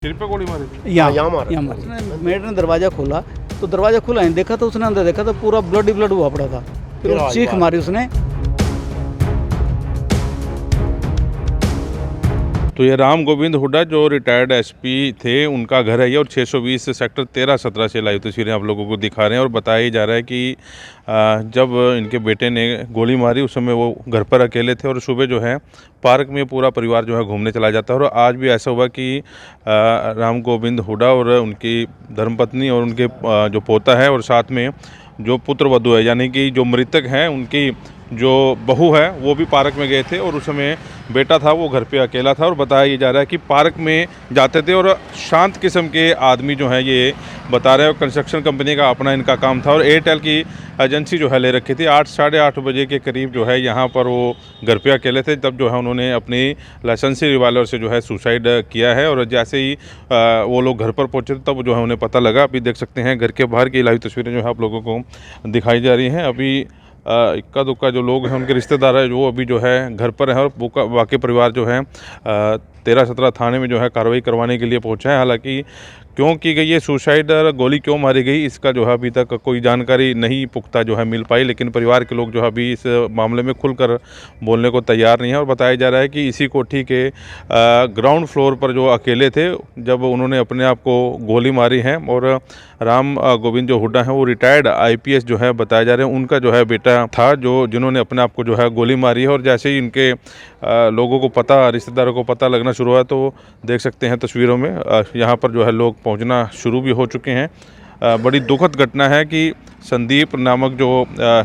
सिर पे गोली मारी थी? यहाँ मारा। उसने मेड ने दरवाज़ा खोला तो दरवाज़ा खुला नहीं देखा तो उसने अंदर देखा तो पूरा ब्लड ही ब्लड हुआ पड़ा था। फिर चीख मारी उसने। तो ये राम गोविंद हुड्डा जो रिटायर्ड एसपी थे उनका घर है ये, और 620 सेक्टर 13-17 से लाइव तस्वीरें आप लोगों को दिखा रहे हैं। और बताया जा रहा है कि जब इनके बेटे ने गोली मारी उस समय वो घर पर अकेले थे, और सुबह जो है पार्क में पूरा परिवार जो है घूमने चला जाता है। और आज भी ऐसा हुआ कि राम गोविंद हुड्डा और उनकी धर्मपत्नी और उनके जो पोता है और साथ में जो पुत्र वधू है, यानी कि जो मृतक हैं उनकी जो बहू है वो भी पार्क में गए थे, और उस समय बेटा था वो घर पे अकेला था। और बताया ये जा रहा है कि पार्क में जाते थे और शांत किस्म के आदमी जो है ये बता रहे हैं, कंस्ट्रक्शन कंपनी का अपना इनका काम था और एयरटेल की एजेंसी जो है ले रखी थी। 8 साढ़े 8 बजे के करीब जो है यहाँ पर वो घर पे अकेले थे, तब जो है उन्होंने अपनी लाइसेंसी रिवाल्वर से जो है सुसाइड किया है। और जैसे ही वो लोग घर पर पहुँचे तब जो है उन्हें पता लगा। अभी देख सकते हैं घर के बाहर की लाइव तस्वीरें जो है आप लोगों को दिखाई जा रही हैं। अभी इक्का दुक्का जो लोग हैं उनके रिश्तेदार है वो अभी जो है घर पर है, और बाकी परिवार जो है 13-17 थाने में जो है कार्रवाई करवाने के लिए पहुंचा है। हालांकि क्यों की गई ये सुसाइड, गोली क्यों मारी गई, इसका जो है अभी तक कोई जानकारी नहीं पुख्ता जो है मिल पाई, लेकिन परिवार के लोग जो है अभी इस मामले में खुलकर बोलने को तैयार नहीं है। और बताया जा रहा है कि इसी कोठी के ग्राउंड फ्लोर पर जो अकेले थे जब उन्होंने अपने आप को गोली मारी है। और राम गोविंद जो हुड्डा हैं वो रिटायर्ड IPS जो है बताया जा रहे हैं, उनका जो है बेटा था जो जिन्होंने अपने आप को जो है गोली मारी है। और जैसे ही इनके लोगों को पता, रिश्तेदारों को पता लगना शुरू हुआ तो देख सकते हैं तस्वीरों में यहाँ पर जो है लोग पहुंचना शुरू भी हो चुके हैं। बड़ी दुखद घटना है कि संदीप नामक जो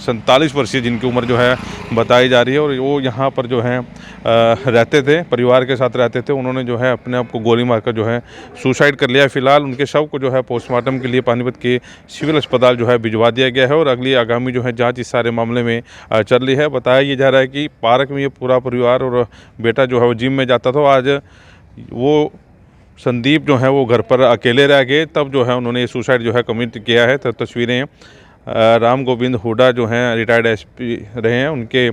47 वर्षीय जिनकी उम्र जो है बताई जा रही है, और वो यहाँ पर जो है रहते थे, परिवार के साथ रहते थे, उन्होंने जो है अपने आप को गोली मारकर जो है सुसाइड कर लिया। फिलहाल उनके शव को जो है पोस्टमार्टम के लिए पानीपत के सिविल अस्पताल जो है भिजवा दिया गया है, और अगली आगामी जो है जाँच इस सारे मामले में चल रही है। बताया ये जा रहा है कि पार्क में ये पूरा परिवार और बेटा जो है वो जिम में जाता था, आज वो संदीप जो है वो घर पर अकेले रह गए, तब जो है उन्होंने ये सुसाइड जो है कमिट किया है। तो तस्वीरें राम गोविंद हुड्डा जो हैं रिटायर्ड SP रहे हैं उनके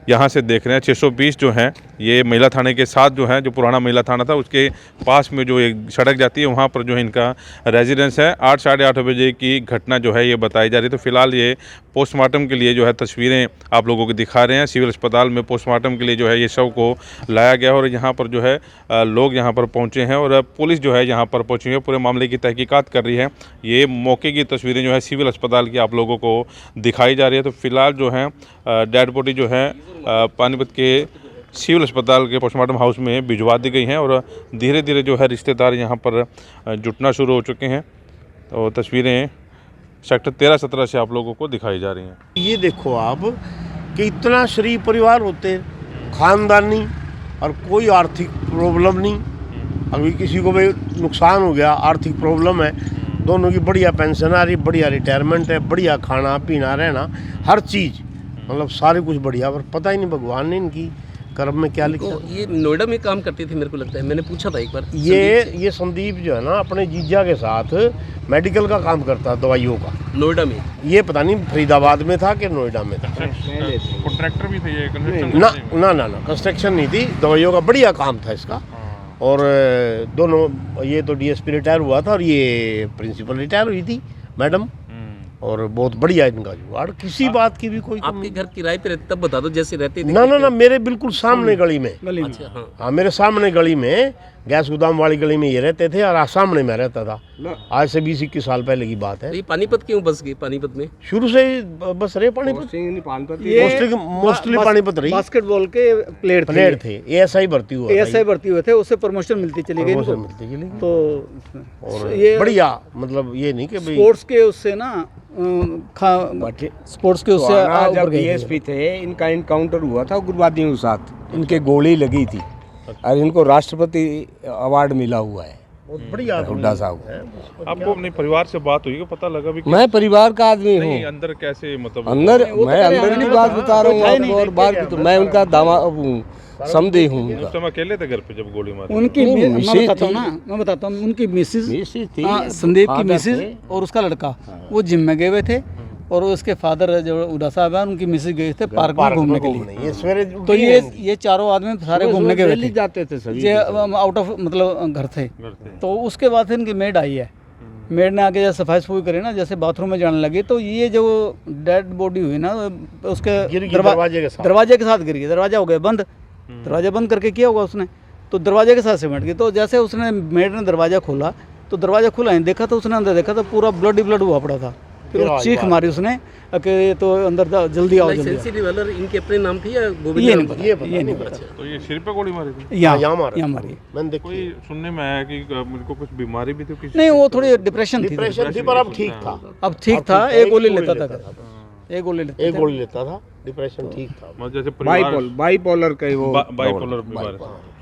यहाँ से देख रहे हैं। 620 जो है ये महिला थाने के साथ जो है, जो पुराना महिला थाना था उसके पास में जो एक सड़क जाती है वहाँ पर जो है इनका रेजिडेंस है। 8 साढ़े 8 बजे की घटना जो है ये बताई जा रही है। तो फिलहाल ये पोस्टमार्टम के लिए जो है तस्वीरें आप लोगों को दिखा रहे हैं। सिविल अस्पताल में पोस्टमार्टम के लिए जो है ये शव को लाया गया, और यहाँ पर जो है लोग यहाँ पर पहुँचे हैं और पुलिस जो है यहाँ पर पहुँची है, पूरे मामले की तहकीकात कर रही है। ये मौके की तस्वीरें जो है सिविल अस्पताल की आप लोगों को दिखाई जा रही है। तो फिलहाल जो है डेड बॉडी जो है पानीपत के सिविल अस्पताल के पोस्टमार्टम हाउस में भिजवा दी गई हैं, और धीरे धीरे जो है रिश्तेदार यहाँ पर जुटना शुरू हो चुके हैं। तो तस्वीरें सेक्टर 13-17 से आप लोगों को दिखाई जा रही हैं। ये देखो आप कि इतना शरीफ परिवार होते, खानदानी, और कोई आर्थिक प्रॉब्लम नहीं। अभी किसी को भी नुकसान हो गया, आर्थिक प्रॉब्लम है, दोनों की बढ़िया पेंशन आ रही, बढ़िया रिटायरमेंट है, बढ़िया खाना पीना रहना हर चीज़, मतलब सारे कुछ बढ़िया। पर पता ही नहीं भगवान ने इनकी कर्म में क्या लिखा। ये नोएडा में काम करती थी मेरे को लगता है, मैंने पूछा था एक बार। ये संदीप जो है ना अपने जीजा के साथ मेडिकल का काम करता है, दवाइयों का। नोएडा में ये पता नहीं फरीदाबाद में था कि नोएडा में था। कॉन्ट्रैक्टर भी थे ये? ना कंस्ट्रक्शन नहीं थी, दवाइयों का बढ़िया काम था इसका। और दोनों, ये तो DSP रिटायर हुआ था और ये प्रिंसिपल रिटायर हुई थी मैडम, और बहुत बढ़िया इनका जुगाड़, किसी बात की भी कोई आपके घर किराए पे रहते तब बता दो जैसे रहती थी। ना मेरे बिल्कुल सामने गली में। अच्छा, हाँ मेरे सामने गली में, गैस गोदाम वाली गली में ये रहते थे, और सामने मैं रहता था। आज से 20-21 साल पहले की बात है। तो ये पानीपत क्यों बस गई? पानीपत में शुरू से ही बस रहे पानीपत, मोस्टली पानीपत रही। बास्केटबॉल के प्लेयर थे, ASI भर्ती हुए थे, उससे प्रमोशन मिलती चली गई इनको। तो ये बढ़िया, मतलब ये नहीं कि स्पोर्ट्स के उससे ना स्पोर्ट्स के उससे जब DSP थे, इनका इनकाउंटर हुआ था उग्रवादियों के साथ, इनके गोली लगी थी और इनको राष्ट्रपति अवार्ड मिला हुआ है। बहुत बढ़िया हुड्डा साहब। आपको अपने परिवार से बात हुई, पता लगा भी? मैं परिवार का आदमी हूँ। अंदर कैसे, मतलब अंदर मैं अंदर की बात बता रहा हूँ आपको, और बाहर की तो मैं उनका दामाद समझे हूँ। उस समय अकेले थे घर पे जब गोली मारी? उनकी मैं बताता हूँ उनकी मिसेज थी, संदीप की मिसेज और उसका लड़का, वो जिम में गए हुए थे। और उसके फादर जो हुड्डा साहब हैं उनकी मिसेज गए थे पार्क में घूमने के लिए। ये सवेरे तो ये चारों आदमी सारे घूमने के दिल्ली जाते थे सभी। ये आउट ऑफ मतलब घर थे। तो उसके बाद इनकी मेड आई है, मेड ने आके जैसे सफाई सफाई करी ना, जैसे बाथरूम में जाने लगी, तो ये जो डेड बॉडी हुई ना उसके दरवाजे के साथ गिर गई। दरवाजा हो गया बंद, दरवाजा बंद करके किया होगा उसने, तो दरवाजे के साथ सिमट गई। तो जैसे उसने मेड ने दरवाजा खोला, तो दरवाजा खुला नहीं देखा, तो उसने अंदर देखा तो पूरा ब्लड ही ब्लड हुआ पड़ा था। फिर चीख मारी उसने कि ये तो अंदर जल्दी आओ जल्दी। लाइसेंसी रिवॉल्वर इनके अपने नाम थी या गोविंद ये नाम नहीं था? पता, ये नहीं पता। तो ये सिर पे गोली मारी थी? यहाँ मारी। मैंने देखी। कोई सुनने में आया कि मुझको कुछ बीमारी भी थी किसी? नहीं, वो थोड़ी डिप्रेशन थी पर अब ठीक था। अब ठीक था, एक गोली लेता था, एक गोली लेता था। डिप्रेशन ठीक था। मतलब जैसे परिवार बाइपोलर का वो बाइपोलर बीमारी,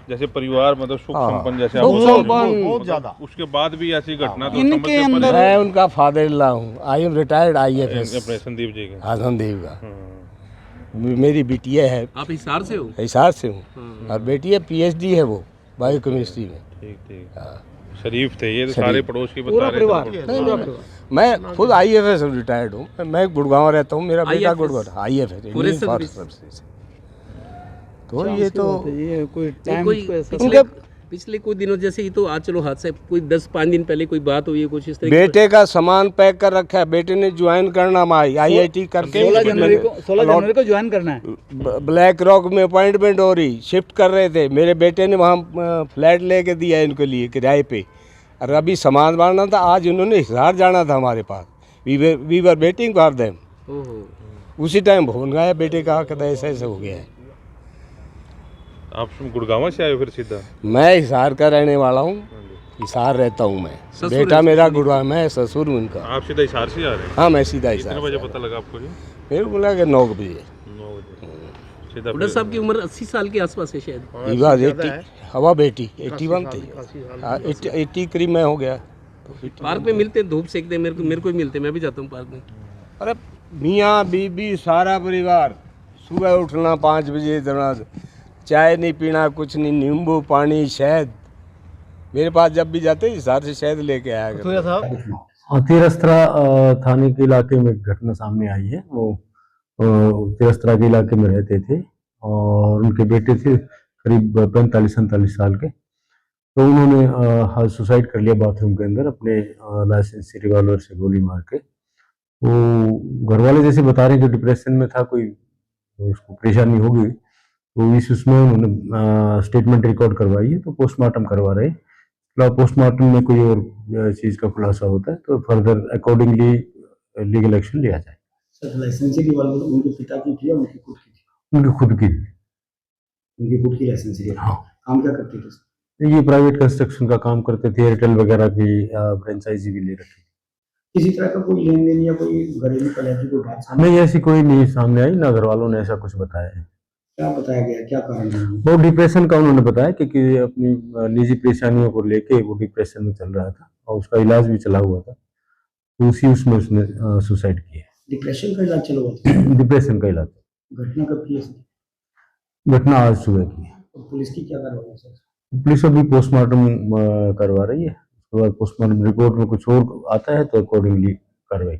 जैसे परिवार मतलब सुख संपन्न जैसे बहुत ज्यादा। उसके बाद भी ऐसी घटना तो इनके समझ अंदर मैं उनका फादर इन लॉ हूँ। I am retired IFS Sandeep ji के। संदीप का। मेरी बिटिया है, आप हिसार से हो? हिसार से हूँ, और बेटी है PhD है वो बायोकेमिस्ट्री में। ठीक। शरीफ थे ये तो सारे पड़ोस की बता रहे थे। मैं खुद IFS रिटायर्ड हूँ। मैं गुड़गांव रहता हूँ, मेरा बेटा Gurgaon IFS Indian forest services. तो ये तो ये कोई टाइम कोई पिछले कुछ दिनों जैसे ही तो आज चलो हादसा, कोई 10-5 दिन पहले कोई बात हुई है कुछ इस तरह की? बेटे का सामान पैक कर रखा है, बेटे ने ज्वाइन करना IIT करके 16 जनवरी को ज्वाइन करना है। ब्लैक रॉक में अपॉइंटमेंट हो रही, शिफ्ट कर रहे थे। मेरे बेटे ने वहाँ फ्लैट लेके दिया इनके लिए किराए पे, और अभी सामान बांधना था। आज उन्होंने हिसार जाना था हमारे पास। We were waiting for them. उसी टाइम फोन गया बेटे का, कहता ऐसा ऐसा हो गया है। आप गुड़गांव से आए हो फिर सीधा? मैं हिसार का रहने वाला हूँ, हिसार रहता हूँ मैं। बेटा मेरा गुड़गांव, मैं ससुर हूँ उनका। आप सीधा हिसार से आ रहे हैं? हाँ, मैं सीधा हिसार। कितने बजे पता लगा आपको? मेरे को लगा 9 बजे। 9 बजे सीधा। हुड्डा साहब की उम्र 80 साल के आसपास है शायद। हवा बेटी 81 थी, 80 करीब मैं हो गया। पार्क में मिलते, धूप सेकते, मेरे को ही मिलते, मैं भी जाता हूँ पार्क में। अरे मियाँ बीबी सारा परिवार, सुबह उठना 5 बजे, इतना चाय नहीं पीना, कुछ नहीं, नींबू पानी शहद। मेरे पास जब भी जाते हिसार से शहद लेके आया करते। तिरस्त्रा थाने के इलाके में एक घटना सामने आई है। वो तिरस्त्रा के इलाके में रहते थे और उनके बेटे थे करीब 45-47 साल के। तो उन्होंने सुसाइड कर लिया बाथरूम के अंदर अपने लाइसेंसी रिवॉल्वर से गोली मार के। वो घर वाले जैसे बता रहे हैं कि डिप्रेशन में था, कोई उसको परेशानी हो गई, तो इस उसमें उन्होंने स्टेटमेंट रिकॉर्ड करवाई है। तो पोस्टमार्टम करवा रहे हैं। पोस्टमार्टम में कोई और चीज़ का खुलासा होता है तो फर्दर अकॉर्डिंगली लीगल एक्शन लिया जाए। सर, लाइसेंसी रिवॉल्वर उनके पिता की थी या उनकी खुद की थी? उनकी खुद की। उनकी खुद की लाइसेंसी रिवॉल्वर। हाँ। काम क्या करते थे? ये प्राइवेट कंस्ट्रक्शन का काम करते थे, एयरटेल वगैरह की फ्रेंचाइजी भी ले रखी थी। किसी तरह का कोई लेन देन या कोई घरेलू कलह को बात सामने? नहीं, ऐसी कोई नहीं सामने आई, ना घर वालों ने ऐसा कुछ बताया है। क्या बताया गया, क्या कारण है? वो डिप्रेशन का उन्होंने बताया क्योंकि अपनी निजी परेशानियों को लेके वो डिप्रेशन में चल रहा था और उसका इलाज भी चला हुआ था, तो उसी उसमें उसने सुसाइड किया। डिप्रेशन का इलाज चला हुआ था? डिप्रेशन का इलाज। घटना कब की है? घटना आज सुबह की है। और पुलिस की क्या कार्रवाई है सर? पुलिस अभी पोस्टमार्टम करवा रही है, उसके बाद पोस्टमार्टम रिपोर्ट में कुछ और आता है तो अकॉर्डिंगली कार्रवाई।